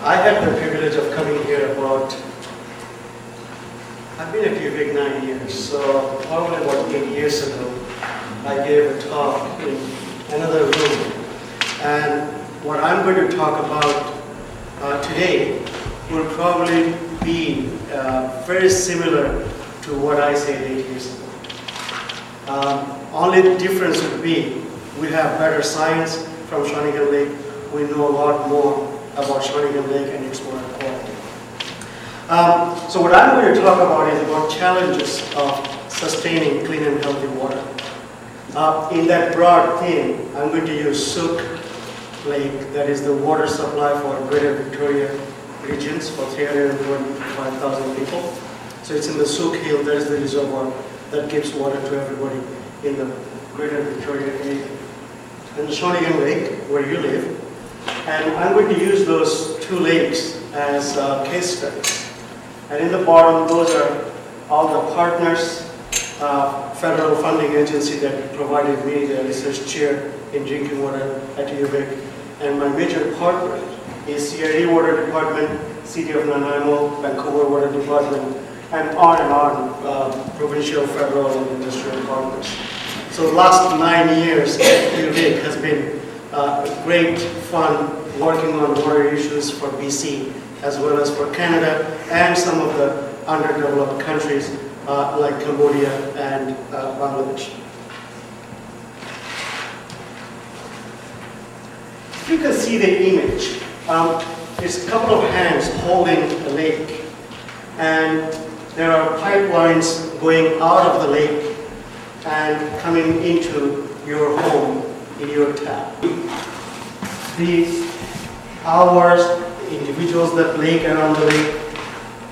I had the privilege of coming here I've been at UVic 9 years, so probably about 8 years ago, I gave a talk in another room. And what I'm going to talk about today will probably be very similar to what I said 8 years ago. Only the difference would be we have better science from Shawnigan Lake. We know a lot more about Shawnigan Lake and its water quality. So what I'm going to talk about is about challenges of sustaining clean and healthy water. In that broad theme, I'm going to use Shawnigan Lake, that is the water supply for Greater Victoria regions for 325,000 people. So it's in the Shawnigan Hill, that is the reservoir that gives water to everybody in the Greater Victoria area. And the Shawnigan Lake, where you live. And I'm going to use those two lakes as case studies. And in the bottom, those are all the partners, federal funding agency that provided me the research chair in drinking water at UVic. And my major partner is CRE Water Department, City of Nanaimo, Vancouver Water Department, and on, provincial, federal, and industrial partners. So the last 9 years at UVic has been great fun working on water issues for BC as well as for Canada and some of the underdeveloped countries like Cambodia and Bangladesh. You can see the image. It's a couple of hands holding a lake, and there are pipelines going out of the lake and coming into your home in your tap. Our individuals that lake around the lake,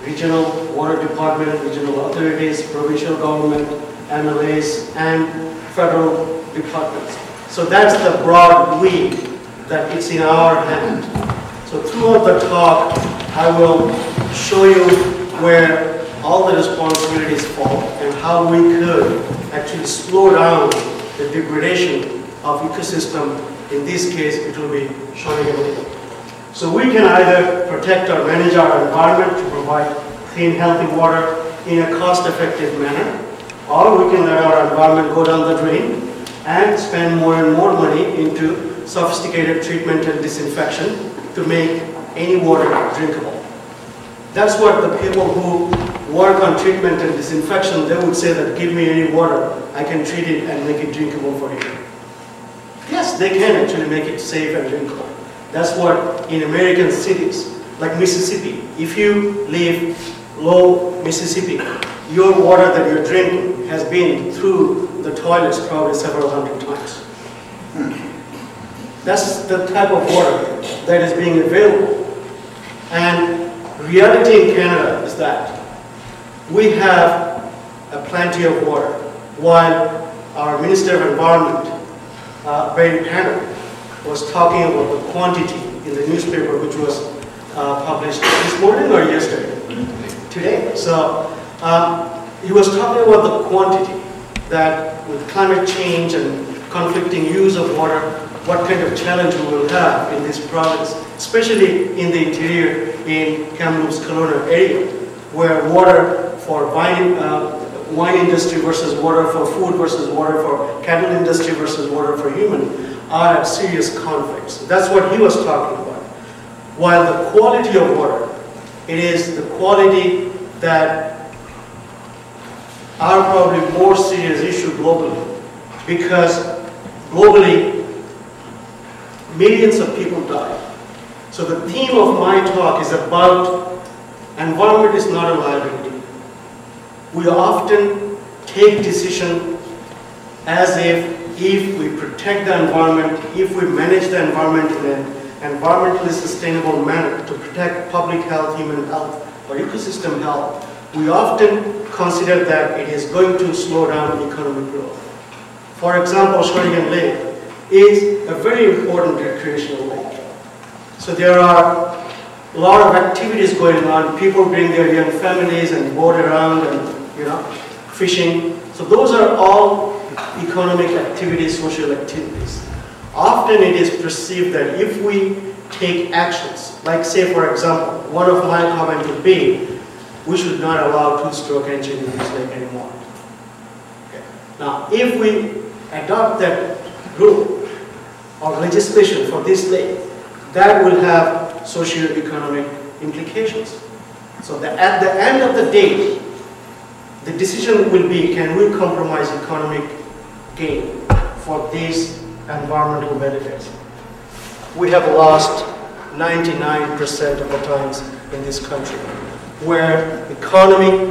regional water department, regional authorities, provincial government, MLAs, and federal departments. So that's the broad we that it's in our hand. So throughout the talk, I will show you where all the responsibilities fall and how we could actually slow down the degradation of ecosystem. In this case, it will be Shawnigan Lake. So we can either protect or manage our environment to provide clean, healthy water in a cost-effective manner, or we can let our environment go down the drain and spend more and more money into sophisticated treatment and disinfection to make any water drinkable. That's what the people who work on treatment and disinfection, they would say that give me any water, I can treat it and make it drinkable for you. Yes, they can actually make it safe and drinkable. That's what in American cities, like Mississippi, if you live low Mississippi, your water that you're drinking has been through the toilets probably several hundred times. That's the type of water that is being available. And reality in Canada is that we have plenty of water, while our Minister of Environment, Barry Panner, was talking about the quantity in the newspaper, which was published this morning or yesterday? Today. So he was talking about the quantity that with climate change and conflicting use of water, what kind of challenge we will have in this province, especially in the interior in Kamloops, Kelowna area, where water for wine industry versus water for food versus water for cattle industry versus water for human are at serious conflicts. That's what he was talking about. While the quality of water, it is the quality that are probably more serious issue globally, because globally millions of people die. So the theme of my talk is about environment is not a liability. We often take decisions as if we protect the environment, if we manage the environment in an environmentally sustainable manner to protect public health, human health, or ecosystem health, we often consider that it is going to slow down economic growth. For example, Shawnigan Lake is a very important recreational lake. So there are a lot of activities going on. People bring their young families and boat around and fishing. So those are all economic activities, social activities. Often it is perceived that if we take actions. Like say for example, one of my comments would be, we should not allow two-stroke engine in this lake anymore. Okay. Now, if we adopt that rule or legislation for this lake, that will have socio-economic implications. So that at the end of the day, the decision will be, can we compromise economic gain for these environmental benefits? We have lost 99% of the times in this country where economy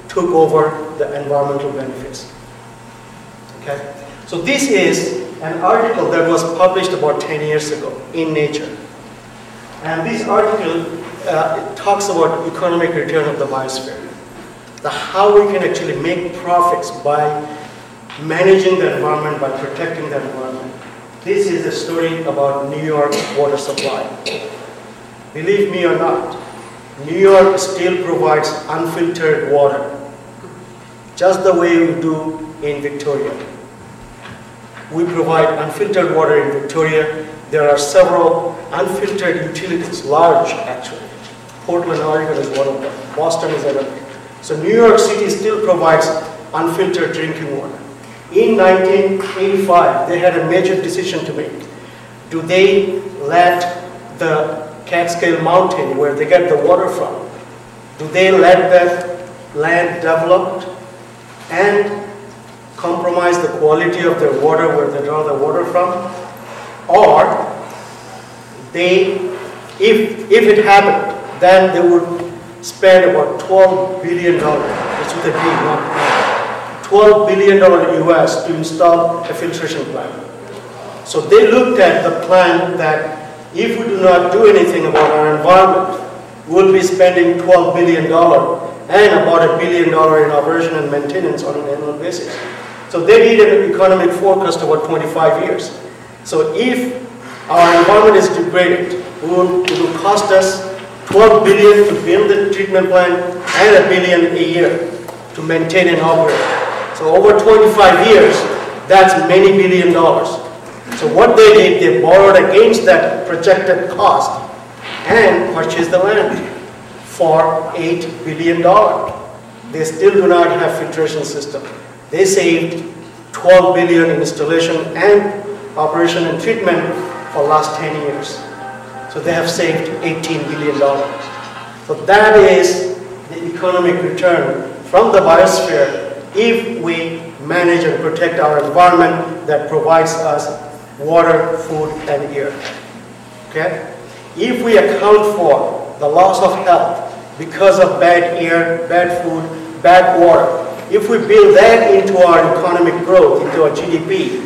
took over the environmental benefits. Okay? So this is an article that was published about 10 years ago in Nature. And this article talks about economic return of the biosphere. How we can actually make profits by managing the environment, by protecting the environment. This is a story about New York water supply. Believe me or not, New York still provides unfiltered water, just the way we do in Victoria. We provide unfiltered water in Victoria. There are several unfiltered utilities, large actually. Portland, Oregon is one of them. Boston is another. So New York City still provides unfiltered drinking water. In 1985, they had a major decision to make. Do they let the Catskill Mountain, where they get the water from, do they let that land developed and compromise the quality of their water where they draw the water from? Or they, if it happened, then they would spend about $12 billion, that's what they pay, not $12 billion US to install a filtration plant. So they looked at the plan that if we do not do anything about our environment, we'll be spending $12 billion and about $1 billion in operation and maintenance on an annual basis. So they did an economic forecast about 25 years. So if our environment is degraded, it will cost us $12 billion to build the treatment plant and $1 billion a year to maintain and operate. So over 25 years, that's many billion dollars. So what they did, they borrowed against that projected cost and purchased the land for $8 billion. They still do not have filtration system. They saved $12 billion in installation and operation and treatment for the last 10 years. So they have saved $18 billion. So that is the economic return from the biosphere if we manage and protect our environment that provides us water, food, and air. Okay? If we account for the loss of health because of bad air, bad food, bad water, if we build that into our economic growth, into our GDP,